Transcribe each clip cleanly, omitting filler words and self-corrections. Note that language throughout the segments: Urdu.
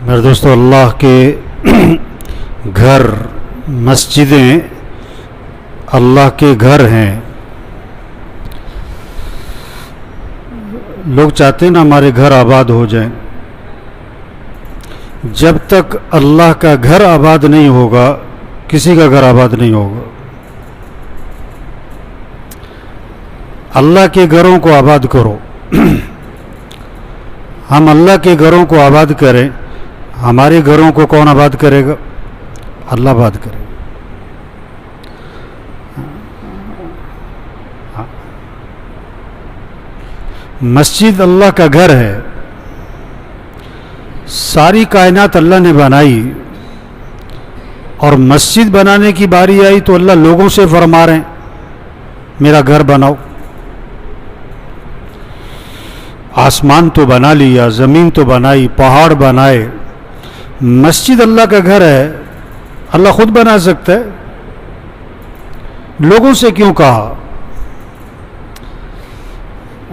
میرے دوستو، اللہ کے گھر مسجدیں اللہ کے گھر ہیں. لوگ چاہتے ہیں نا ہمارے گھر آباد ہو جائیں. جب تک اللہ کا گھر آباد نہیں ہوگا کسی کا گھر آباد نہیں ہوگا. اللہ کے گھروں کو آباد کرو. ہم اللہ کے گھروں کو آباد کریں. ہمارے گھروں کو کون آباد کرے گا؟ اللہ آباد کرے گا. مسجد اللہ کا گھر ہے. ساری کائنات اللہ نے بنائی اور مسجد بنانے کی باری آئی تو اللہ لوگوں سے فرما رہے ہیں میرا گھر بناؤ. آسمان تو بنا لیا، زمین تو بنائی، پہاڑ بنائے. مسجد اللہ کا گھر ہے. اللہ خود بنا سکتا ہے. لوگوں سے کیوں کہا؟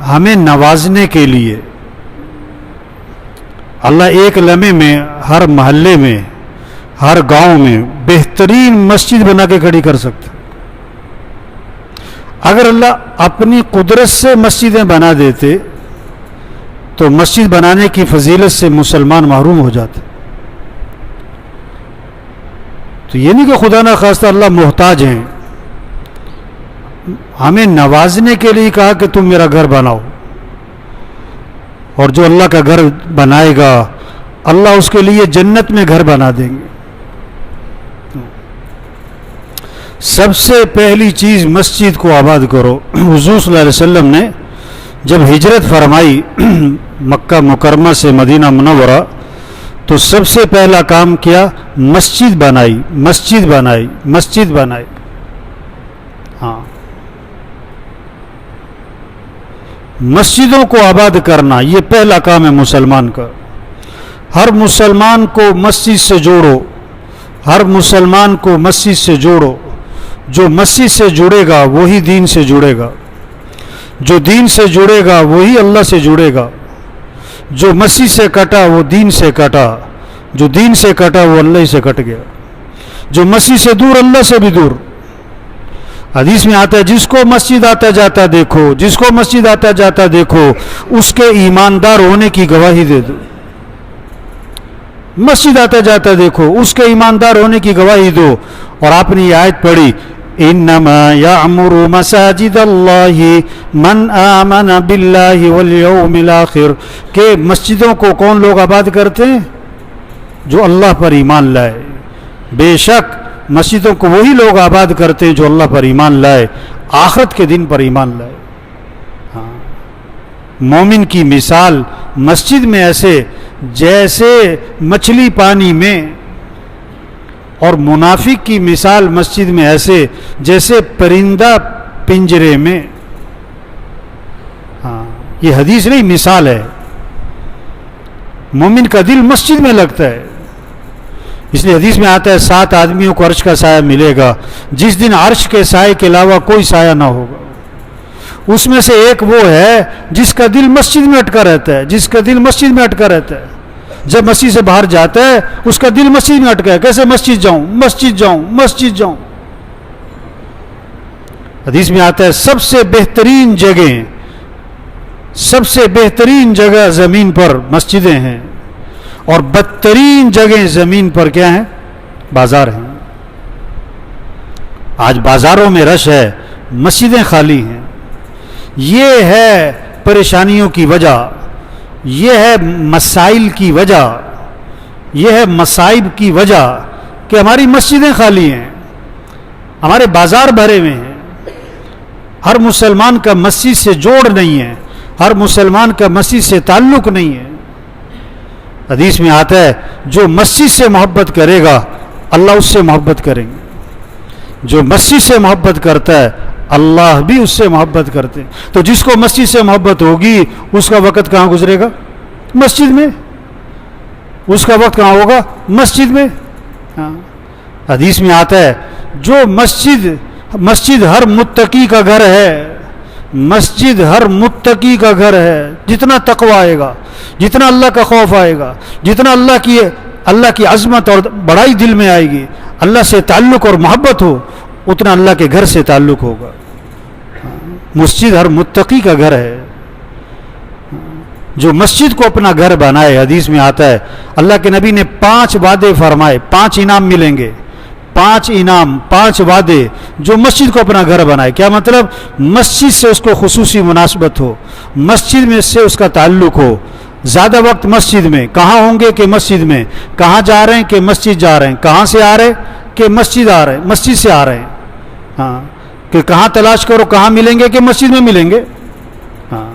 ہمیں نوازنے کے لیے. اللہ ایک لمحے میں ہر محلے میں ہر گاؤں میں بہترین مسجد بنا کے کھڑی کر سکتا. اگر اللہ اپنی قدرت سے مسجدیں بنا دیتے تو مسجد بنانے کی فضیلت سے مسلمان محروم ہو جاتے. تو یہ نہیں کہ خدا نہ خواستہ اللہ محتاج ہیں. ہمیں نوازنے کے لیے کہا کہ تم میرا گھر بناؤ، اور جو اللہ کا گھر بنائے گا اللہ اس کے لیے جنت میں گھر بنا دیں گے. سب سے پہلی چیز مسجد کو آباد کرو. حضور صلی اللہ علیہ وسلم نے جب ہجرت فرمائی مکہ مکرمہ سے مدینہ منورہ تو سب سے پہلا کام کیا؟ مسجد بنائی، مسجد بنائی، مسجد بنائی. ہاں، مسجدوں کو آباد کرنا یہ پہلا کام ہے مسلمان کا. ہر مسلمان کو مسجد سے جوڑو. ہر مسلمان کو مسجد سے جوڑو. جو مسجد سے جڑے گا وہی دین سے جڑے گا. جو دین سے جڑے گا وہی اللہ سے جڑے گا. جو مسجد سے کٹا وہ دین سے کٹا. جو دین سے کٹا وہ اللہ سے کٹ گیا. جو مسجد سے دور اللہ سے بھی دور. حدیث میں آتا ہے جس کو مسجد آتا جاتا دیکھو، جس کو مسجد آتا جاتا دیکھو اس کے ایماندار ہونے کی گواہی دے دو. مسجد آتا جاتا دیکھو اس کے ایماندار ہونے کی گواہی دو. اور آپ نے یہ آیت پڑھی انما یعمر مساجد اللہ من آمن باللہ والیوم الاخر، کہ مسجدوں کو کون لوگ آباد کرتے ہیں؟ جو اللہ پر ایمان لائے. بے شک مسجدوں کو وہی لوگ آباد کرتے ہیں جو اللہ پر ایمان لائے، آخرت کے دن پر ایمان لائے. ہاں، مومن کی مثال مسجد میں ایسے جیسے مچھلی پانی میں، اور منافق کی مثال مسجد میں ایسے جیسے پرندہ پنجرے میں. ہاں، یہ حدیث نہیں مثال ہے. مومن کا دل مسجد میں لگتا ہے. اس لیے حدیث میں آتا ہے 7 آدمیوں کو عرش کا سایہ ملے گا جس دن عرش کے سائے کے علاوہ کوئی سایہ نہ ہوگا. اس میں سے ایک وہ ہے جس کا دل مسجد میں اٹکا رہتا ہے. جس کا دل مسجد میں اٹکا رہتا ہے. جب مسجد سے باہر جاتا ہے اس کا دل مسجد میں اٹکا ہے. کیسے مسجد جاؤں، مسجد جاؤں، مسجد جاؤں. حدیث میں آتا ہے سب سے بہترین جگہ، سب سے بہترین جگہ زمین پر مسجدیں ہیں، اور بدترین جگہ زمین پر کیا ہیں؟ بازار ہیں. آج بازاروں میں رش ہے، مسجدیں خالی ہیں. یہ ہے پریشانیوں کی وجہ، یہ ہے مسائل کی وجہ، یہ ہے مصائب کی وجہ کہ ہماری مسجدیں خالی ہیں، ہمارے بازار بھرے ہوئے ہیں. ہر مسلمان کا مسجد سے جوڑ نہیں ہے، ہر مسلمان کا مسجد سے تعلق نہیں ہے. حدیث میں آتا ہے جو مسجد سے محبت کرے گا اللہ اس سے محبت کریں گے. جو مسجد سے محبت کرتا ہے اللہ بھی اس سے محبت کرتے ہیں. تو جس کو مسجد سے محبت ہوگی اس کا وقت کہاں گزرے گا؟ مسجد میں. اس کا وقت کہاں ہوگا؟ مسجد میں. ہاں، حدیث میں آتا ہے جو مسجد ہر متقی کا گھر ہے. مسجد ہر متقی کا گھر ہے. جتنا تقوی آئے گا، جتنا اللہ کا خوف آئے گا، جتنا اللہ کی اللہ کی عظمت اور بڑائی دل میں آئے گی، اللہ سے تعلق اور محبت ہو، اتنا اللہ کے گھر سے تعلق ہوگا۔ مسجد ہر متقی کا گھر ہے، جو مسجد کو اپنا گھر بنائے۔ حدیث میں آتا ہے اللہ کے نبی نے 5 وعدے فرمائے، 5 انعام ملیں گے، 5 انعام، 5 وعدے، جو مسجد کو اپنا گھر بنائے۔ کیا مطلب؟ مسجد سے اس کو خصوصی مناسبت ہو، مسجد میں سے اس کا تعلق ہو، زیادہ وقت مسجد میں۔ کہاں ہوں گے؟ کہ مسجد میں۔ کہاں جا رہے ہیں؟ کہ مسجد جا رہے ہیں۔ کہاں سے آ رہے ہیں؟ کہ مسجد آ رہے ہیں، مسجد سے آ رہے ہیں۔ ہاں، کہ کہاں تلاش کرو، کہاں ملیں گے؟ کہ مسجد میں ملیں گے۔ ہاں،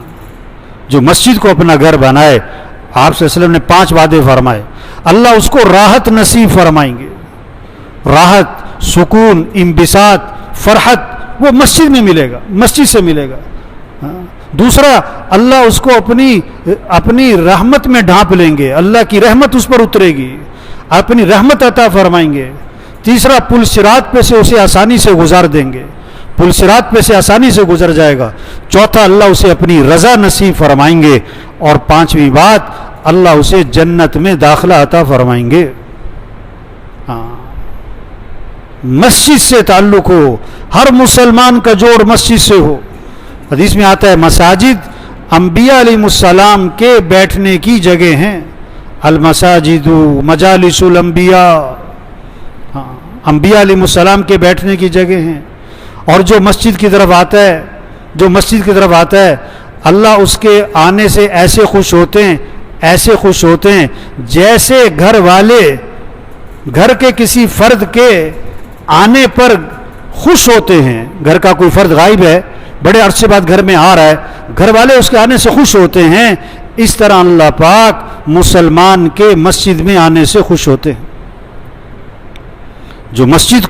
جو مسجد کو اپنا گھر بنائے، آپ صلی اللہ علیہ وسلم نے 5 وعدے فرمائے، اللہ اس کو راحت نصیب فرمائیں گے۔ راحت، سکون، انبساط، فرحت وہ مسجد میں ملے گا، مسجد سے ملے گا۔ دوسرا، اللہ اس کو اپنی رحمت میں ڈھانپ لیں گے، اللہ کی رحمت اس پر اترے گی، اپنی رحمت عطا فرمائیں گے۔ تیسرا، پل صراط پہ سے اسے آسانی سے گزار دیں گے، پل صراط پہ سے آسانی سے گزر جائے گا۔ چوتھا، اللہ اسے اپنی رضا نصیب فرمائیں گے۔ اور 5ویں بات، اللہ اسے جنت میں داخلہ عطا فرمائیں گے۔ مسجد سے تعلق ہو، ہر مسلمان کا جوڑ مسجد سے ہو۔ حدیث میں آتا ہے مساجد انبیاء علیہ السلام کے بیٹھنے کی جگہ ہیں، المساجد مجالس الانبیاء، انبیاء علیہ السلام کے بیٹھنے کی جگہ ہیں۔ اور جو مسجد کی طرف آتا ہے، جو مسجد کی طرف آتا ہے، اللہ اس کے آنے سے ایسے خوش ہوتے ہیں، ایسے خوش ہوتے ہیں جیسے گھر والے گھر کے کسی فرد کے آنے پر خوش ہوتے ہیں۔ گھر کا کوئی فرد غائب ہے، بڑے عرصے بعد گھر میں آ رہا ہے، گھر والے اس کے آنے سے خوش ہوتے ہیں، اس طرح اللہ پاک مسلمان کے مسجد میں آنے سے خوش ہوتے ہیں۔ جو مسجد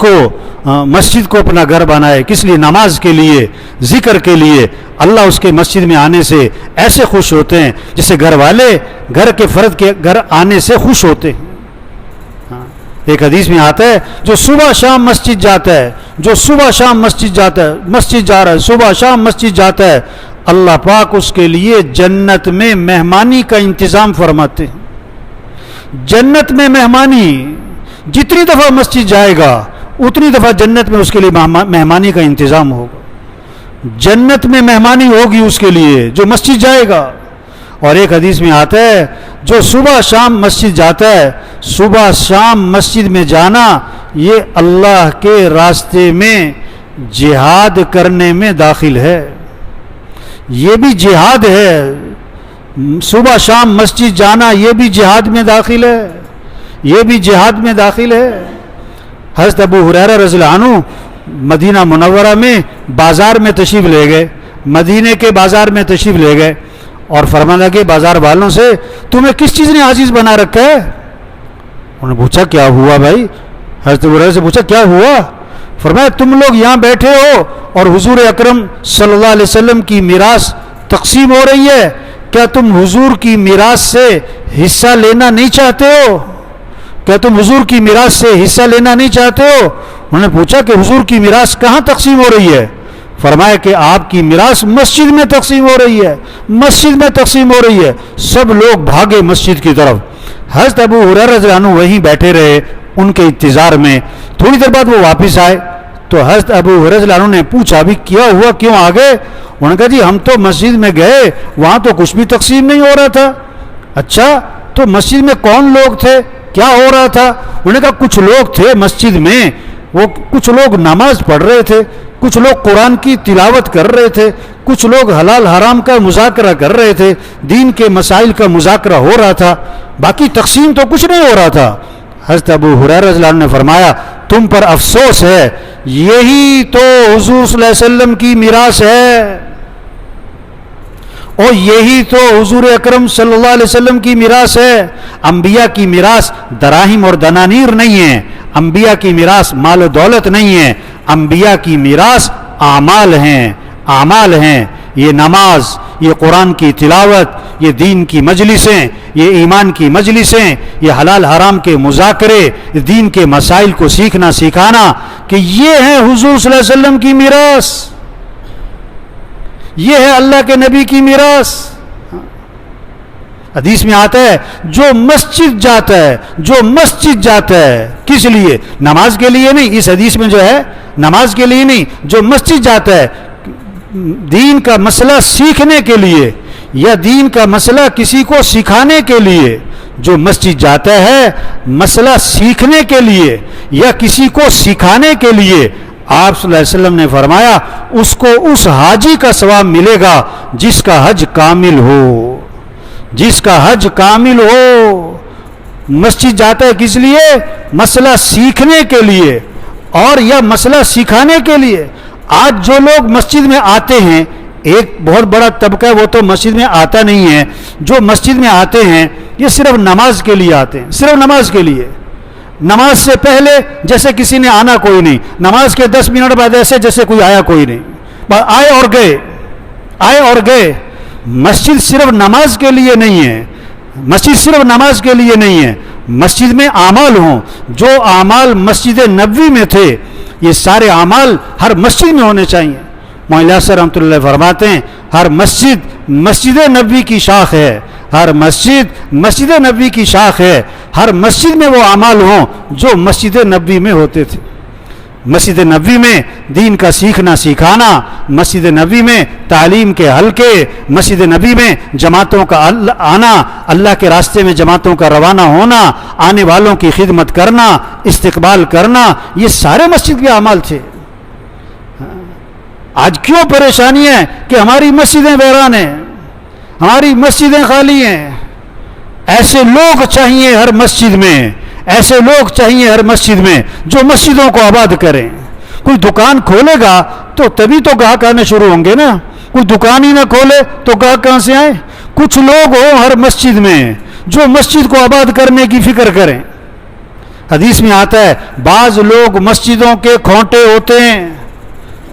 کو اپنا گھر بنائے، کس لیے؟ نماز کے لیے، ذکر کے لیے، اللہ اس کے مسجد میں آنے سے ایسے خوش ہوتے ہیں جسے گھر والے گھر کے فرد کے گھر آنے سے خوش ہوتے ہیں۔ ایک حدیث میں آتا ہے جو صبح شام مسجد جاتا ہے، جو صبح شام مسجد جاتا ہے، مسجد جا رہا ہے، صبح شام مسجد جاتا ہے، اللہ پاک اس کے لیے جنت میں مہمانی کا انتظام فرماتے ہیں۔ جنت میں مہمانی، جتنی دفعہ مسجد جائے گا اتنی دفعہ جنت میں اس کے لیے مہمانی کا انتظام ہوگا۔ جنت میں مہمانی ہوگی اس کے لیے جو مسجد جائے گا۔ اور ایک حدیث میں آتا ہے جو صبح شام مسجد جاتا ہے، صبح شام مسجد میں جانا یہ اللہ کے راستے میں جہاد کرنے میں داخل ہے، یہ بھی جہاد ہے۔ صبح شام مسجد جانا یہ بھی جہاد میں داخل ہے، یہ بھی جہاد میں داخل ہے۔ حضرت ابو ہریرہ رضی اللہ عنہ مدینہ منورہ میں بازار میں تشریف لے گئے، مدینے کے بازار میں تشریف لے گئے اور فرمانے لگے بازار والوں سے، تمہیں کس چیز نے عزیز بنا رکھا ہے؟ انہوں نے پوچھا کیا ہوا بھائی؟ حضرت ابو ہریرہ سے پوچھا کیا ہوا؟ فرمایا تم لوگ یہاں بیٹھے ہو اور حضور اکرم صلی اللہ علیہ وسلم کی میراث تقسیم ہو رہی ہے، کیا تم حضور کی میراث سے حصہ لینا نہیں چاہتے ہو؟ کیا تم حضور کی میراث سے حصہ لینا نہیں چاہتے ہو؟ انہوں نے پوچھا کہ حضور کی میراث کہاں تقسیم ہو رہی ہے؟ فرمایا کہ آپ کی میراث مسجد میں تقسیم ہو رہی ہے، مسجد میں تقسیم ہو رہی ہے۔ سب لوگ بھاگے مسجد کی طرف۔ حضرت ابو ہریرہ رضی اللہ عنہ وہیں بیٹھے رہے ان کے انتظار میں۔ تھوڑی دیر بعد وہ واپس آئے تو حضرت ابو ہریرہ رضی اللہ عنہ نے پوچھا ابھی کیا ہوا، کیوں آ گئے؟ انہوں نے کہا جی ہم تو مسجد میں گئے، وہاں تو کچھ بھی تقسیم نہیں ہو رہا تھا۔ اچھا تو مسجد میں کون لوگ تھے، کیا ہو رہا تھا؟ انہوں نے کہا کچھ لوگ تھے مسجد میں، وہ کچھ لوگ نماز پڑھ رہے تھے، کچھ لوگ قرآن کی تلاوت کر رہے تھے، کچھ لوگ حلال حرام کا مذاکرہ کر رہے تھے، دین کے مسائل کا مذاکرہ ہو رہا تھا، باقی تقسیم تو کچھ نہیں ہو رہا تھا۔ حضرت ابو ہریرہ رضی اللہ عنہ نے فرمایا تم پر افسوس ہے، یہی تو حضور صلی اللہ علیہ وسلم کی میراث ہے، اور یہی تو حضور اکرم صلی اللہ علیہ وسلم کی میراث ہے۔ انبیاء کی میراث دراہم اور دنانیر نہیں ہے، انبیاء کی میراث مال و دولت نہیں ہے، انبیاء کی میراث اعمال ہیں، اعمال ہیں۔ یہ نماز، یہ قرآن کی تلاوت، یہ دین کی مجلسیں، یہ ایمان کی مجلسیں، یہ حلال حرام کے مذاکرے، دین کے مسائل کو سیکھنا سکھانا، کہ یہ ہے حضور صلی اللہ علیہ وسلم کی میراث، یہ ہے اللہ کے نبی کی میراث۔ حدیث میں آتا ہے جو مسجد جاتا ہے کس لیے؟ نماز کے لیے نہیں. اس حدیث میں جو ہے نماز کے لیے نہیں, جو مسجد جاتا ہے دین کا مسئلہ سیکھنے کے لیے یا دین کا مسئلہ کسی کو سکھانے کے لیے, جو مسجد جاتا ہے مسئلہ سیکھنے کے لیے یا کسی کو سکھانے کے لیے, آپ صلی اللہ علیہ وسلم نے فرمایا اس کو اس حاجی کا ثواب ملے گا جس کا حج کامل ہو. مسجد جاتا ہے کس لیے؟ مسئلہ سیکھنے کے لیے اور یا مسئلہ سکھانے کے لیے. آج جو لوگ مسجد میں آتے ہیں, ایک بہت بڑا طبقہ وہ تو مسجد میں آتا نہیں ہے. جو مسجد میں آتے ہیں یہ صرف نماز کے لیے آتے ہیں, صرف نماز کے لیے. نماز سے پہلے جیسے کسی نے آنا کوئی نہیں, نماز کے 10 منٹ بعد ایسے جیسے کوئی آیا کوئی نہیں, آئے اور گئے. مسجد صرف نماز کے لیے نہیں ہے, مسجد میں اعمال ہوں. جو اعمال مسجد نبوی میں تھے یہ سارے اعمال ہر مسجد میں ہونے چاہیے. مولانا صاحب رحمۃ اللہ فرماتے ہیں ہر مسجد نبوی کی شاخ ہے, ہر مسجد نبوی کی شاخ ہے. ہر مسجد میں وہ اعمال ہوں جو مسجد نبوی میں ہوتے تھے. مسجد نبوی میں دین کا سیکھنا سکھانا, مسجد نبوی میں تعلیم کے حلقے, مسجد نبوی میں جماعتوں کا آنا, اللہ کے راستے میں جماعتوں کا روانہ ہونا, آنے والوں کی خدمت کرنا, استقبال کرنا, یہ سارے مسجد کے اعمال تھے. آج کیوں پریشانی ہے کہ ہماری مسجدیں ویران ہیں, ہماری مسجدیں خالی ہیں. ایسے لوگ چاہیے ہر مسجد میں جو مسجدوں کو آباد کریں. کوئی دکان کھولے گا تو تبھی تو گاہک آنے شروع ہوں گے نا. کوئی دکان ہی نہ کھولے تو گاہک کہاں سے آئے؟ کچھ لوگ ہوں ہر مسجد میں جو مسجد کو آباد کرنے کی فکر کریں. حدیث میں آتا ہے بعض لوگ مسجدوں کے کھونٹے ہوتے ہیں.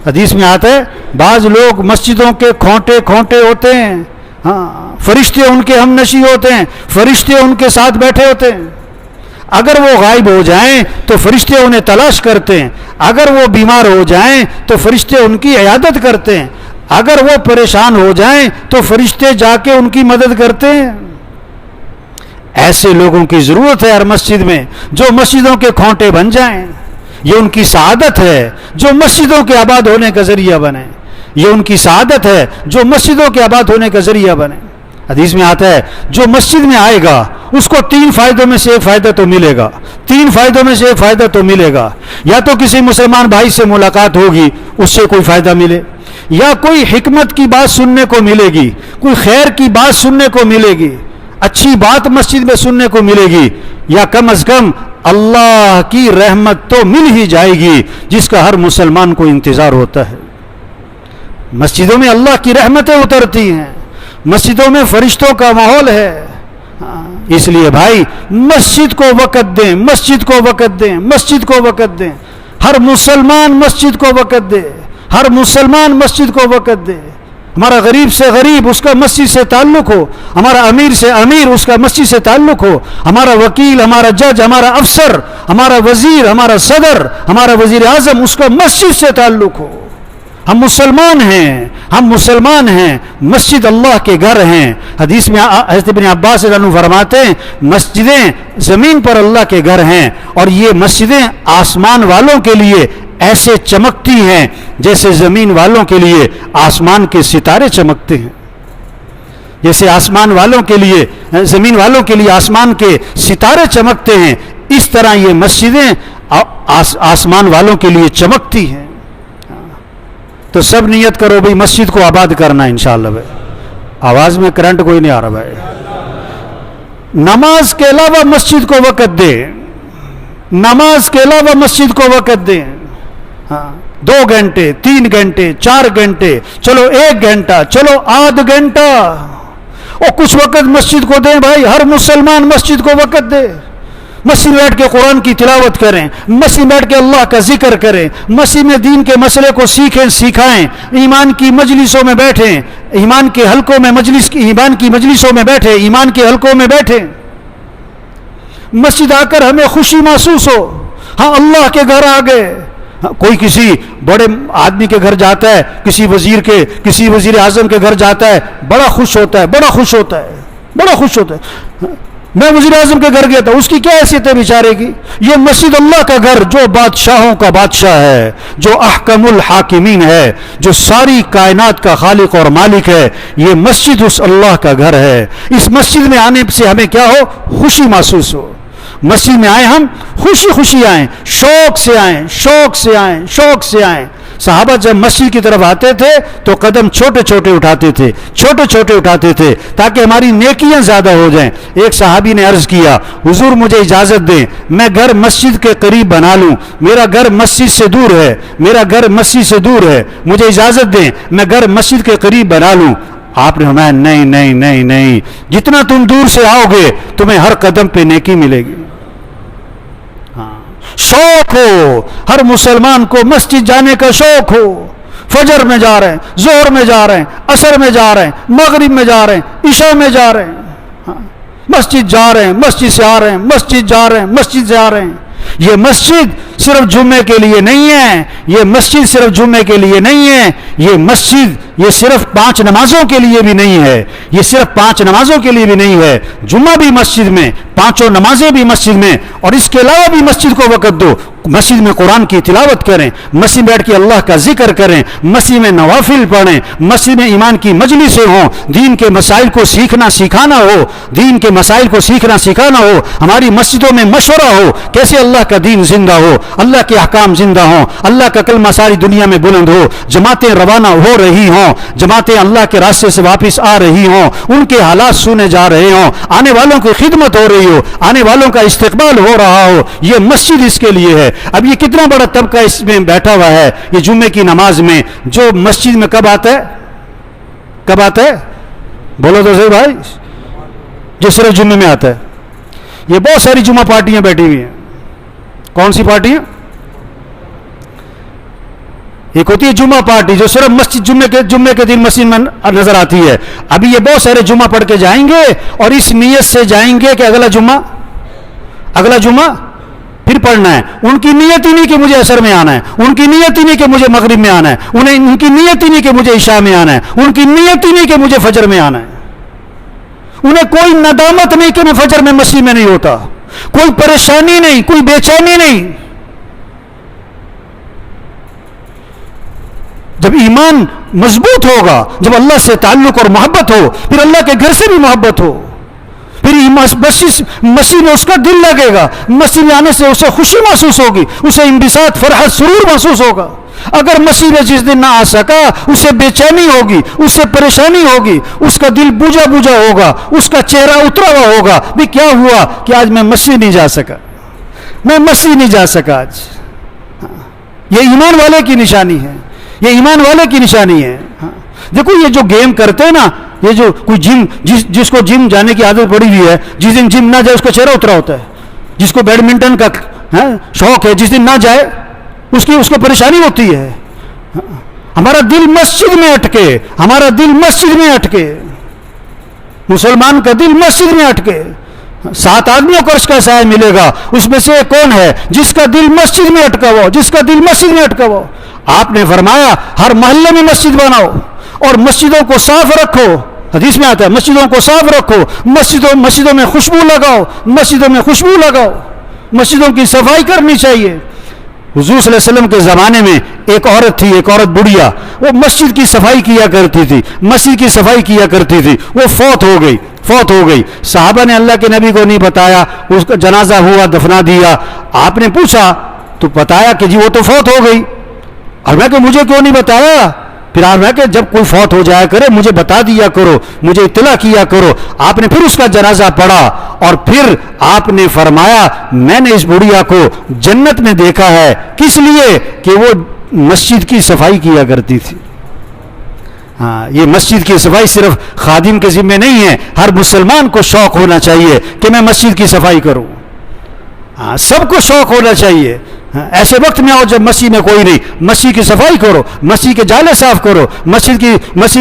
حدیث میں آتا ہے بعض لوگ مسجدوں کے کھونٹے ہوتے ہیں. ہاں, فرشتے ان کے ہم نشی ہوتے ہیں, فرشتے ان کے ساتھ بیٹھے ہوتے ہیں. اگر وہ غائب ہو جائیں تو فرشتے انہیں تلاش کرتے ہیں, اگر وہ بیمار ہو جائیں تو فرشتے ان کی عیادت کرتے ہیں, اگر وہ پریشان ہو جائیں تو فرشتے جا کے ان کی مدد کرتے ہیں. ایسے لوگوں کی ضرورت ہے ہر مسجد میں جو مسجدوں کے کھونٹے بن جائیں. یہ ان کی سعادت ہے جو مسجدوں کے آباد ہونے کا ذریعہ بنے. یہ ان کی سعادت ہے جو مسجدوں کے آباد ہونے کا ذریعہ بنے. حدیث میں آتا ہے جو مسجد میں آئے گا اس کو 3 فائدوں میں سے ایک فائدہ تو ملے گا. یا تو کسی مسلمان بھائی سے ملاقات ہوگی, اس سے کوئی فائدہ ملے, یا کوئی حکمت کی بات سننے کو ملے گی, کوئی خیر کی بات سننے کو ملے گی, اچھی بات مسجد میں سننے کو ملے گی, یا کم از کم اللہ کی رحمت تو مل ہی جائے گی جس کا ہر مسلمان کو انتظار ہوتا ہے. مسجدوں میں اللہ کی رحمتیں اترتی ہیں, مسجدوں میں فرشتوں کا ماحول ہے. اس لیے بھائی مسجد کو وقت دیں. ہر مسلمان مسجد کو وقت دے. ہمارا غریب سے غریب اس کا مسجد سے تعلق ہو, ہمارا امیر سے امیر اس کا مسجد سے تعلق ہو, ہمارا وکیل, ہمارا جج, ہمارا افسر, ہمارا وزیر, ہمارا صدر, ہمارا وزیر اعظم اس کا مسجد سے تعلق ہو. ہم مسلمان ہیں, مسجد اللہ کے گھر ہیں. حدیث میں حضرت ابن عباس رضی اللہ عنہ فرماتے ہیں مسجدیں زمین پر اللہ کے گھر ہیں, اور یہ مسجدیں آسمان والوں کے لیے ایسے چمکتی ہیں جیسے زمین والوں کے لیے آسمان کے ستارے چمکتے ہیں. جیسے آسمان والوں کے لیے زمین والوں کے لیے آسمان کے ستارے چمکتے ہیں, اس طرح یہ مسجدیں آسمان والوں کے لیے چمکتی ہیں. تو سب نیت کرو بھئی مسجد کو آباد کرنا انشاءاللہ. بھائی آواز میں کرنٹ کوئی نہیں آ رہا بھائی. نماز کے علاوہ مسجد کو وقت دیں. ہاں, 2 گھنٹے, 3 گھنٹے, 4 گھنٹے, چلو 1 گھنٹہ, چلو آدھ گھنٹہ, اور کچھ وقت مسجد کو دیں. بھائی ہر مسلمان مسجد کو وقت دے. مسجد بیٹھ کے قرآن کی تلاوت کریں, مسجد بیٹھ کے اللہ کا ذکر کریں, مسجد میں دین کے مسئلے کو سکھائیں, ایمان کی مجلسوں میں بیٹھیں, ایمان کے حلقوں میں ایمان کے حلقوں میں بیٹھیں. مسجد آ کر ہمیں خوشی محسوس ہو, ہاں اللہ کے گھر آ گئے. کوئی کسی بڑے آدمی کے گھر جاتا ہے, کسی وزیر اعظم کے گھر جاتا ہے, بڑا خوش ہوتا ہے. بڑا خوش ہوتا ہے. میں وزیر اعظم کے گھر گیا تھا, اس کی کیا حیثیت ہے بیچارے کی؟ یہ مسجد اللہ کا گھر, جو بادشاہوں کا بادشاہ ہے, جو احکم الحاکمین ہے, جو ساری کائنات کا خالق اور مالک ہے, یہ مسجد اس اللہ کا گھر ہے. اس مسجد میں آنے سے ہمیں کیا ہو؟ خوشی محسوس ہو. مسجد میں آئیں, ہم خوشی خوشی آئیں, شوق سے آئیں, شوق سے آئیں, شوق سے آئیں. صحابہ جب مسجد کی طرف آتے تھے تو قدم چھوٹے چھوٹے اٹھاتے تھے, چھوٹے چھوٹے اٹھاتے تھے, تاکہ ہماری نیکیاں زیادہ ہو جائیں. ایک صحابی نے عرض کیا, حضور مجھے اجازت دیں, میں گھر مسجد کے قریب بنا لوں, میرا گھر مسجد سے دور ہے, میرا گھر مسجد سے دور ہے, مجھے اجازت دیں میں گھر مسجد کے قریب بنا لوں. آپ نے فرمایا نہیں نہیں نہیں نہیں, جتنا تم دور سے آؤ گے تمہیں ہر قدم پہ نیکی ملے گی. شوق ہو, ہر مسلمان کو مسجد جانے کا شوق ہو. فجر میں جا رہے ہیں, ظہر میں جا رہے ہیں, عصر میں جا رہے ہیں, مغرب میں جا رہے ہیں, عشاء میں جا رہے ہیں, مسجد جا رہے ہیں, مسجد سے آ رہے ہیں, مسجد جا رہے ہیں, مسجد سے آ رہے ہیں. یہ مسجد صرف جمعے کے لیے نہیں ہے, یہ مسجد صرف جمعے کے لیے نہیں ہے, یہ مسجد یہ صرف 5 نمازوں کے لیے بھی نہیں ہے, یہ صرف 5 نمازوں کے لیے بھی نہیں ہے. جمعہ بھی مسجد میں, 5 نمازیں بھی مسجد میں, اور اس کے علاوہ بھی مسجد کو وقت دو. مسجد میں قرآن کی تلاوت کریں, مسجد میں بیٹھ کے اللہ کا ذکر کریں, مسجد میں نوافل پڑھیں, مسجد میں ایمان کی مجلسیں ہوں, دین کے مسائل کو سیکھنا سکھانا ہو, دین کے مسائل کو سیکھنا سکھانا ہو. ہماری مسجدوں میں مشورہ ہو کیسے اللہ کا دین زندہ ہو, اللہ کے احکام زندہ ہوں, اللہ کا کلمہ ساری دنیا میں بلند ہو, جماعتیں روانہ ہو رہی ہوں, جماعتیں اللہ کے راستے سے واپس آ رہی ہوں, ان کے حالات سنے جا رہے ہوں, آنے والوں کی خدمت ہو رہی ہو, آنے والوں کا استقبال ہو رہا ہو. یہ مسجد اس کے لیے ہے. اب یہ کتنا بڑا طبقہ اس میں بیٹھا ہوا ہے, یہ جمعے کی نماز میں, جو مسجد میں کب آتا ہے, کب آتا ہے, بولو تو صحیح بھائی, جو صرف جمعے میں آتا ہے. یہ بہت ساری جمعہ پارٹیاں بیٹھی ہوئی ہیں. کون سی پارٹیاں؟ ایک ہوتی ہے جمعہ پارٹی جو صرف مسجد جمعے کے دن مسجد میں نظر آتی ہے. ابھی یہ بہت سارے جمعہ پڑھ کے جائیں گے اور اس نیت سے جائیں گے کہ اگلا جمعہ پھر پڑھنا ہے. ان کی نیت ہی نہیں کہ مجھے عصر میں آنا ہے, ان کی نیت ہی نہیں کہ مجھے مغرب میں آنا ہے, ان کی نیت ہی نہیں کہ مجھے عشاء میں آنا ہے, ان کی نیت ہی نہیں کہ مجھے فجر میں آنا ہے. انہیں کوئی ندامت نہیں کہ میں فجر میں مسجد میں نہیں ہوتا, کوئی پریشانی نہیں, کوئی بے چینی نہیں. جب ایمان مضبوط ہوگا, جب اللہ سے تعلق اور محبت ہو, پھر اللہ کے گھر سے بھی محبت ہو, پھر مسجد میں اس کا دل لگے گا, مسجد میں آنے سے اسے خوشی محسوس ہوگی, اسے انبساط, فرحت, سرور محسوس ہوگا. اگر مسجد میں جس دن نہ آ سکا اسے بے چینی ہوگی, اس سے پریشانی ہوگی, اس کا دل بوجھا بوجھا ہوگا, اس کا چہرہ اترا ہوا ہوگا, بھی کیا ہوا کہ آج میں مسجد نہیں جا سکا, میں مسجد نہیں جا سکا آج. یہ ایمان والے کی نشانی ہے, یہ ایمان والے کی نشانی ہے. دیکھو یہ جو گیم کرتے ہیں نا, یہ جو کوئی جم, جس کو جم جانے کی عادت پڑی ہوئی ہے, جس دن جم نہ جائے اس کا چہرہ اترا ہوتا ہے. جس کو بیڈمنٹن کا شوق ہے, جس دن نہ جائے اس کو پریشانی ہوتی ہے. ہمارا دل مسجد میں اٹکے, ہمارا دل مسجد میں اٹکے, مسلمان کا دل مسجد میں اٹکے. 7 آدمیوں کو عرش کا سایہ ملے گا, اس میں سے کون ہے جس کا دل مسجد میں اٹکا ہوا, جس کا دل مسجد میں اٹکا ہوا. آپ نے فرمایا ہر محلے میں مسجد بناؤ اور مسجدوں کو صاف رکھو. حدیث میں آتا ہے مسجدوں کو صاف رکھو, مسجدوں میں خوشبو لگاؤ, مسجدوں میں خوشبو لگاؤ, مسجدوں کی صفائی کرنی چاہیے. حضور صلی اللہ علیہ وسلم کے زمانے میں ایک عورت تھی, ایک عورت بڑھیا, وہ مسجد کی صفائی کیا کرتی تھی, مسجد کی صفائی کیا کرتی تھی. وہ فوت ہو گئی. صحابہ نے اللہ کے نبی کو نہیں بتایا, اس کا جنازہ ہوا, دفنا دیا. آپ نے پوچھا تو بتایا کہ جی وہ تو فوت ہو گئی. اور میں کہ مجھے کیوں نہیں بتایا؟ پھر آپ نے کہ جب کوئی فوت ہو جایا کرے مجھے بتا دیا کرو, مجھے اطلاع کیا کرو. آپ نے پھر اس کا جنازہ پڑھا اور پھر آپ نے فرمایا میں نے اس بڑھیا کو جنت میں دیکھا ہے. کس لیے؟ کہ وہ مسجد کی صفائی کیا کرتی تھی. یہ مسجد کی صفائی صرف خادم کے ذمہ نہیں ہے, ہر مسلمان کو شوق ہونا چاہیے کہ میں مسجد کی صفائی کروں. سب کو شوق ہونا چاہیے. ایسے وقت میں آؤ جب مسجد میں کوئی نہیں, مسجد کی صفائی کرو, مسجد کے جالے صاف کرو, مسجد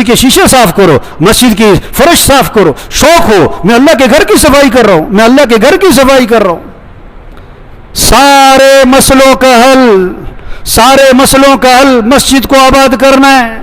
کے شیشے صاف کرو, مسجد کی فرش صاف کرو. شوق ہو میں اللہ کے گھر کی صفائی کر رہا ہوں, میں اللہ کے گھر کی صفائی کر رہا ہوں. سارے مسئلوں کا حل مسجد کو آباد کرنا ہے.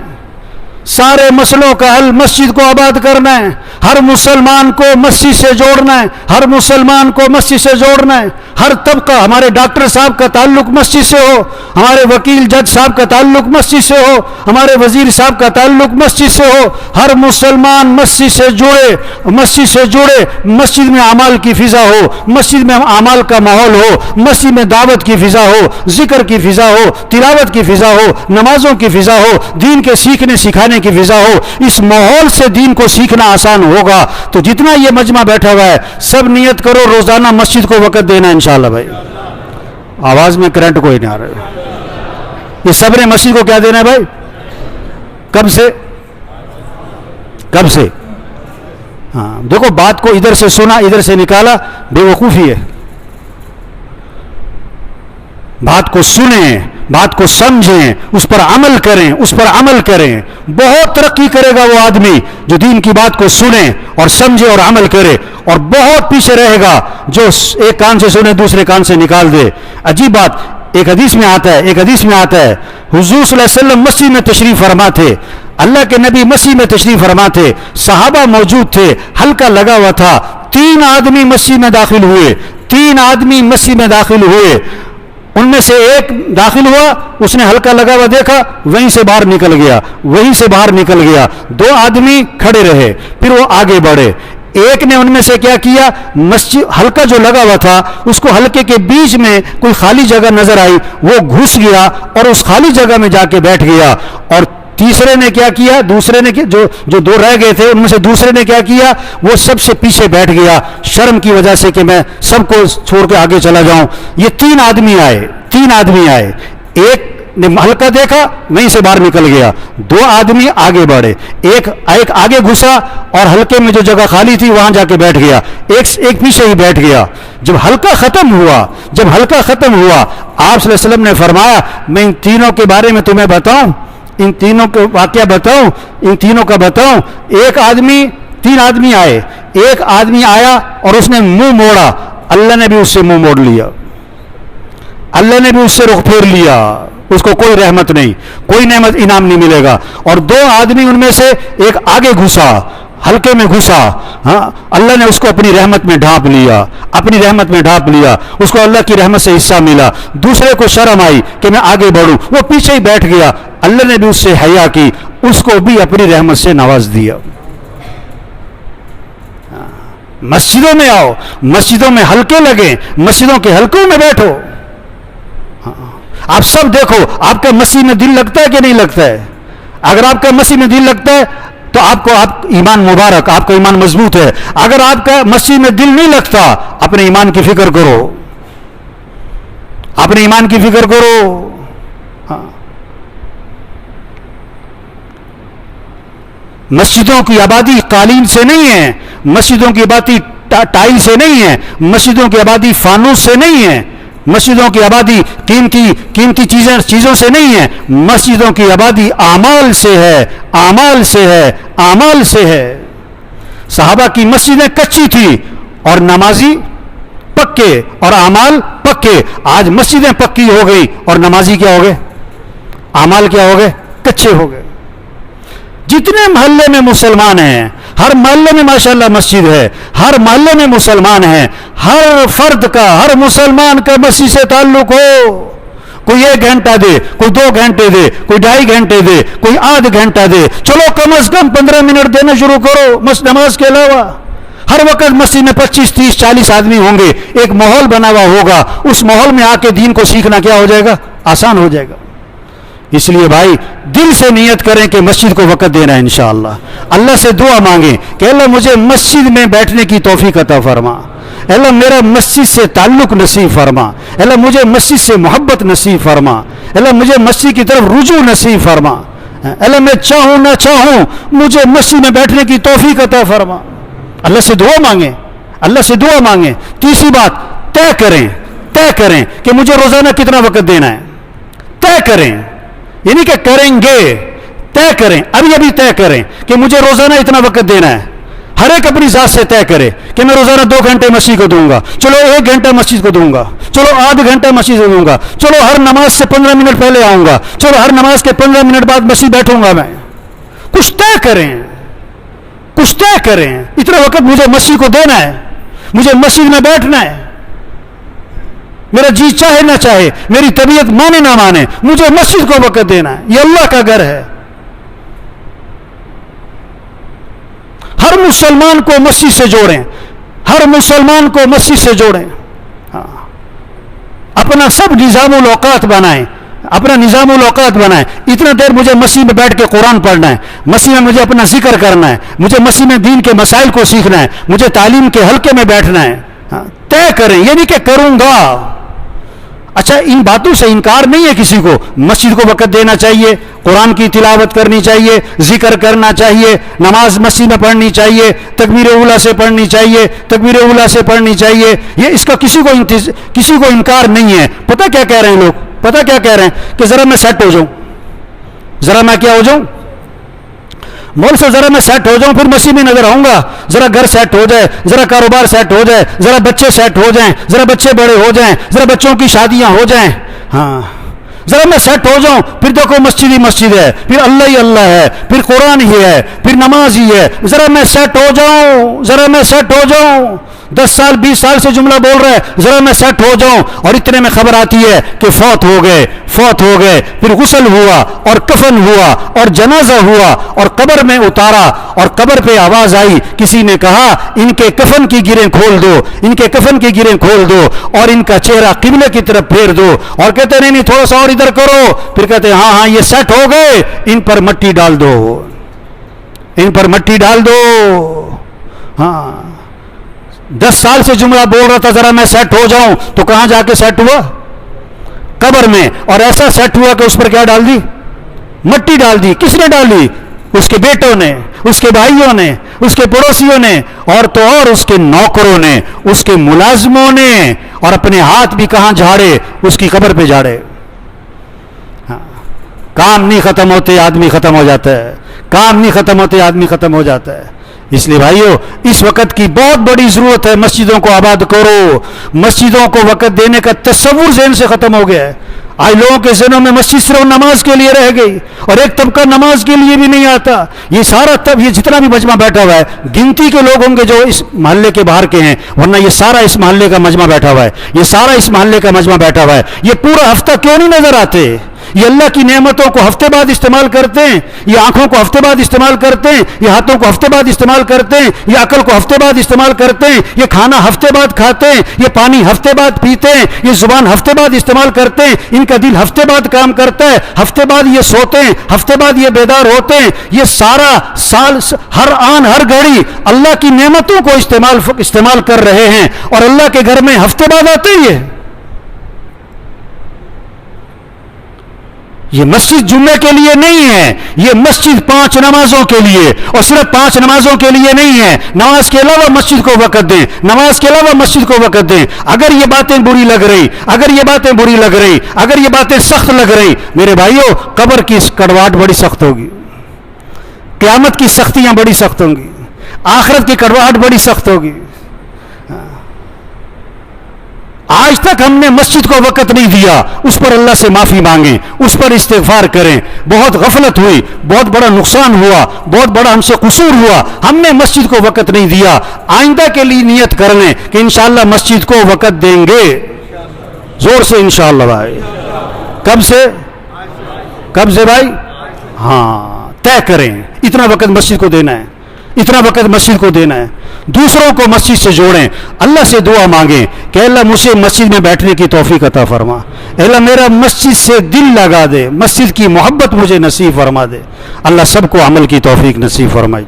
سارے مسئلوں کا حل مسجد کو آباد کرنا ہے، ہر مسلمان کو مسجد سے جوڑنا ہے، ہر مسلمان کو مسجد سے جوڑنا ہے، ہر طبقہ، ہمارے ڈاکٹر صاحب کا تعلق مسجد سے ہو، ہمارے وکیل جج صاحب کا تعلق مسجد سے ہو، ہمارے وزیر صاحب کا تعلق مسجد سے ہو، ہر مسلمان مسجد سے جڑے، مسجد سے جڑے، مسجد میں اعمال کی فضا ہو، مسجد میں اعمال کا ماحول ہو، مسجد میں دعوت کی فضا ہو، ذکر کی فضا ہو، تلاوت کی فضا ہو، نمازوں کی فضا ہو، دین کے سیکھنے سکھانے کی فضا ہو۔ اس ماحول سے دین کو سیکھنا آسان ہوگا۔ تو جتنا یہ مجمع بیٹھا ہوا ہے سب نیت کرو روزانہ مسجد کو وقت دینا انشاءاللہ۔ بھائی آواز میں کرنٹ کوئی نہیں آ رہا ہے، یہ سب نے مسجد کو کیا دینا ہے بھائی؟ کب سے؟ کب سے؟ ہاں دیکھو، بات کو ادھر سے سنا ادھر سے نکالا، بے وقوفی ہے۔ بات کو سنیں، بات کو سمجھیں، اس پر عمل کریں، اس پر عمل کریں۔ بہت ترقی کرے گا وہ آدمی جو دین کی بات کو سنے اور سمجھے اور عمل کرے، اور بہت پیچھے رہے گا جو ایک کان سے سنے دوسرے کان سے نکال دے۔ عجیب بات، ایک حدیث میں آتا ہے حضور صلی اللہ علیہ وسلم مسجد میں تشریف فرما تھے، اللہ کے نبی مسجد میں تشریف فرما تھے، صحابہ موجود تھے، حلقہ لگا ہوا تھا، 3 آدمی مسجد میں داخل ہوئے، 3 آدمی مسجد میں داخل ہوئے۔ ان میں سے ایک داخل ہوا، اس نے حلقہ لگا ہوا دیکھا، وہیں سے باہر نکل گیا، 2 آدمی کھڑے رہے، پھر وہ آگے بڑھے۔ ایک نے ان میں سے کیا کیا، مسجد حلقہ جو لگا ہوا تھا اس کو حلقے کے بیچ میں کوئی خالی جگہ نظر آئی، وہ گھس گیا اور اس خالی جگہ میں جا کے بیٹھ گیا۔ اور تیسرے نے کیا کیا، دوسرے نے جو 2 رہ گئے تھے ان میں سے دوسرے نے کیا کیا، وہ سب سے پیچھے بیٹھ گیا، شرم کی وجہ سے کہ میں سب کو چھوڑ کے آگے چلا جاؤں۔ یہ 3 آدمی آئے، ایک نے حلقہ دیکھا وہیں سے باہر نکل گیا، 2 آدمی آگے بڑھے، ایک آگے گھسا اور حلقے میں جو جگہ خالی تھی وہاں جا کے بیٹھ گیا، ایک پیچھے ہی بیٹھ گیا۔ جب حلقہ ختم ہوا آپ صلی اللہ علیہ وسلم نے فرمایا میں ان تینوں کے بارے میں تمہیں بتاؤں، ان تینوں کے واقعہ بتاؤں، ان تینوں کا بتاؤں۔ 3 آدمی آئے، ایک آدمی آیا اور اس نے منہ موڑا، اللہ نے بھی اس سے منہ موڑ لیا، اللہ نے بھی اس سے رخ پھیر لیا، اس کو کوئی رحمت نہیں، کوئی نعمت انعام نہیں ملے گا۔ اور 2 آدمی ان میں سے ایک آگے گھسا، حلقے میں گھسا، ہاں اللہ نے اس کو اپنی رحمت میں ڈھانپ لیا، اس کو اللہ کی رحمت سے حصہ ملا۔ دوسرے کو شرم آئی کہ میں آگے بڑھوں، وہ پیچھے ہی بیٹھ گیا، اللہ نے بھی اس سے حیا کی، اس کو بھی اپنی رحمت سے نواز دیا۔ مسجدوں میں آؤ، مسجدوں میں حلقے لگیں، مسجدوں کے حلقوں میں بیٹھو۔ آپ سب دیکھو آپ کا مسجد میں دل لگتا ہے کہ نہیں لگتا ہے؟ اگر آپ کا مسجد میں دل لگتا ہے تو آپ ایمان مبارک، آپ کا ایمان مضبوط ہے۔ اگر آپ کا مسجد میں دل نہیں لگتا، اپنے ایمان کی فکر کرو، اپنے ایمان کی فکر کرو۔ مسجدوں کی آبادی قالین سے نہیں ہے، مسجدوں کی آبادی ٹائل سے نہیں ہے، مسجدوں کی آبادی فانوس سے نہیں ہے، مسجدوں کی آبادی قیمتی چیزوں سے نہیں ہے، مسجدوں کی آبادی اعمال سے ہے۔ صحابہ کی مسجدیں کچی تھی اور نمازی پکے اور اعمال پکے۔ آج مسجدیں پکی ہو گئی اور نمازی کیا ہو گئے، اعمال کیا ہو گئے، کچے ہو گئے۔ جتنے محلے میں مسلمان ہیں، ہر محلے میں ماشاءاللہ مسجد ہے، ہر محلے میں مسلمان ہیں، ہر فرد کا، ہر مسلمان کا مسجد سے تعلق ہو۔ کوئی 1 گھنٹہ دے، کوئی 2 گھنٹے دے، کوئی 2.5 گھنٹے دے، کوئی آدھ گھنٹہ دے، چلو کم از کم 15 منٹ دینا شروع کرو نماز کے علاوہ۔ ہر وقت مسجد میں 25 30 40 آدمی ہوں گے، ایک ماحول بنا ہوا ہوگا، اس ماحول میں آ کے دین کو سیکھنا کیا ہو جائے گا، آسان ہو جائے گا۔ اس لیے بھائی دل سے نیت کریں کہ مسجد کو وقت دینا ہے انشاءاللہ۔ اللہ سے دعا مانگیں کہ اللہ مجھے مسجد میں بیٹھنے کی توفیق عطا فرما، اللہ میرا مسجد سے تعلق نصیب فرما، اللہ مجھے مسجد سے محبت نصیب فرما، اللہ مجھے مسجد کی طرف رجوع نصیب فرما، اللہ میں چاہوں نہ چاہوں مجھے مسجد میں بیٹھنے کی توفیق عطا فرما۔ اللہ سے دعا مانگیں، اللہ سے دعا مانگیں۔ تیسری بات، طے کریں کہ مجھے روزانہ کتنا وقت دینا ہے، طے کریں، یعنی کہ کریں گے، طے کریں، ابھی طے کریں کہ مجھے روزانہ اتنا وقت دینا ہے۔ ہر ایک اپنی ذات سے طے کرے کہ میں روزانہ 2 گھنٹے مسجد کو دوں گا، چلو 1 گھنٹہ مسجد کو دوں گا، چلو آدھ گھنٹہ مسجد کو دوں گا، چلو ہر نماز سے 15 منٹ پہلے آؤں گا، چلو ہر نماز کے 15 منٹ بعد مسجد بیٹھوں گا میں۔ کچھ طے کریں، کچھ طے کریں، اتنا وقت مجھے مسجد کو دینا ہے، مجھے مسجد میں بیٹھنا ہے، میرا جی چاہے نہ چاہے، میری طبیعت مانے نہ مانے، مجھے مسجد کو وقت دینا ہے، یہ اللہ کا گھر ہے۔ ہر مسلمان کو مسجد سے جوڑیں، ہر مسلمان کو مسجد سے جوڑیں، اپنا سب نظام الاوقات بنائیں، اپنا نظام الاوقات بنائیں۔ اتنا دیر مجھے مسجد میں بیٹھ کے قرآن پڑھنا ہے، مسجد میں مجھے اپنا ذکر کرنا ہے، مجھے مسجد میں دین کے مسائل کو سیکھنا ہے، مجھے تعلیم کے حلقے میں بیٹھنا ہے۔ طے کریں، یہ نہیں کہ کروں گا۔ اچھا، ان باتوں سے انکار نہیں ہے کسی کو، مسجد کو وقت دینا چاہیے، قرآن کی تلاوت کرنی چاہیے، ذکر کرنا چاہیے، نماز مسجد میں پڑھنی چاہیے، تکبیر اولیٰ سے پڑھنی چاہیے، تکبیر اولیٰ سے پڑھنی چاہیے، یہ اس کا کسی کو انکار نہیں ہے۔ پتہ کیا کہہ رہے ہیں لوگ؟ پتہ کیا کہہ رہے ہیں کہ ذرا میں سیٹ ہو جاؤں، ذرا میں کیا ہو جاؤں، مول سے ذرا میں سیٹ ہو جاؤں، پھر مسیح میں نظر آؤں گا، ذرا گھر سیٹ ہو جائے، ذرا کاروبار سیٹ ہو جائے، ذرا بچے سیٹ ہو جائیں، ذرا بچے بڑے ہو جائیں، ذرا بچوں کی شادیاں ہو جائیں، ہاں ذرا میں سیٹ ہو جاؤں، پھر دیکھو مسجد ہی مسجد ہے، پھر اللہ ہی اللہ ہے، پھر قرآن ہی ہے، پھر نماز ہی ہے، ذرا میں سیٹ ہو جاؤں، ذرا میں سیٹ ہو جاؤں۔ 10 سال 20 سال سے جملہ بول رہا ہے، ذرا میں سیٹ ہو جاؤں، اور اتنے میں خبر آتی ہے کہ فوت ہو گئے، پھر غسل ہوا اور کفن ہوا اور جنازہ ہوا اور قبر میں اتارا، اور قبر پہ آواز آئی، کسی نے کہا ان کے کفن کی گریں کھول دو، ان کے کفن کی گریں کھول دو، اور ان کا چہرہ قبلے کی طرف پھیر دو، اور کہتے نہیں تھوڑا سا اور ادھر کرو، پھر کہتے ہاں یہ سیٹ ہو گئے، ان پر مٹی ڈال دو، ان پر مٹی ڈال دو۔ ہاں 10 سال سے جملہ بول رہا تھا ذرا میں سیٹ ہو جاؤں، تو کہاں جا کے سیٹ ہوا؟ قبر میں، اور ایسا سیٹ ہوا کہ اس پر کیا ڈال دی؟ مٹی ڈال دی۔ کس نے ڈالی؟ اس کے بیٹوں نے، اس کے بھائیوں نے، اس کے پڑوسیوں نے، اور تو اور اس کے نوکروں نے، اس کے ملازموں نے، اور اپنے ہاتھ بھی کہاں جھاڑے؟ اس کی قبر پہ جھاڑے۔ کام نہیں ختم ہوتے آدمی ختم ہو جاتا ہے، کام نہیں ختم ہوتے آدمی ختم ہو جاتا ہے۔ اس لیے بھائیو، اس وقت کی بہت بڑی ضرورت ہے، مسجدوں کو آباد کرو۔ مسجدوں کو وقت دینے کا تصور ذہن سے ختم ہو گیا ہے۔ آج لوگوں کے ذہنوں میں مسجد صرف نماز کے لیے رہ گئی، اور ایک طبقہ نماز کے لیے بھی نہیں آتا۔ یہ سارا یہ جتنا بھی مجمع بیٹھا ہوا ہے، گنتی کے لوگ ہوں گے جو اس محلے کے باہر کے ہیں، ورنہ یہ سارا اس محلے کا مجمع بیٹھا ہوا ہے، یہ سارا اس محلے کا مجمع بیٹھا ہوا ہے۔ یہ پورا ہفتہ کیوں نہیں نظر آتے؟ یہ اللہ کی نعمتوں کو ہفتے بعد استعمال کرتے ہیں، یہ آنکھوں کو ہفتے بعد استعمال کرتے ہیں، یہ ہاتھوں کو ہفتے بعد استعمال کرتے ہیں، یہ عقل کو ہفتے بعد استعمال کرتے ہیں، یہ کھانا ہفتے بعد کھاتے ہیں، یہ پانی ہفتے بعد پیتے ہیں، یہ زبان ہفتے بعد استعمال کرتے ہیں، ان کا دل ہفتے بعد کام کرتا ہے، ہفتے بعد یہ سوتے ہیں، ہفتے بعد یہ بیدار ہوتے ہیں۔ یہ سارا سال ہر آن ہر گھڑی اللہ کی نعمتوں کو استعمال کر رہے ہیں، اور اللہ کے گھر میں ہفتے بعد آتے ہی ہے۔ یہ مسجد جمعے کے لیے نہیں ہے، یہ مسجد 5 نمازوں کے لیے، اور صرف 5 نمازوں کے لیے نہیں ہے۔ نماز کے علاوہ مسجد کو وقت دیں، نماز کے علاوہ مسجد کو وقت دیں۔ اگر یہ باتیں بری لگ رہی، اگر یہ باتیں بری لگ رہی، اگر یہ باتیں سخت لگ رہی، میرے بھائیوں، قبر کی کڑواہٹ بڑی سخت ہوگی، قیامت کی سختیاں بڑی سخت ہوں گی، آخرت کی کڑواہٹ بڑی سخت ہوگی۔ آج تک ہم نے مسجد کو وقت نہیں دیا، اس پر اللہ سے معافی مانگیں، اس پر استغفار کریں۔ بہت غفلت ہوئی، بہت بڑا نقصان ہوا، بہت بڑا ہم سے قصور ہوا، ہم نے مسجد کو وقت نہیں دیا۔ آئندہ کے لیے نیت کر لیں کہ انشاءاللہ مسجد کو وقت دیں گے، زور سے انشاءاللہ بھائی۔ کب سے بھائی؟ ہاں، طے کریں، اتنا وقت مسجد کو دینا ہے، اتنا وقت مسجد کو دینا ہے۔ دوسروں کو مسجد سے جوڑیں، اللہ سے دعا مانگیں کہ اللہ مجھے مسجد میں بیٹھنے کی توفیق عطا فرما، اللہ میرا مسجد سے دل لگا دے، مسجد کی محبت مجھے نصیب فرما دے۔ اللہ سب کو عمل کی توفیق نصیب فرمائے۔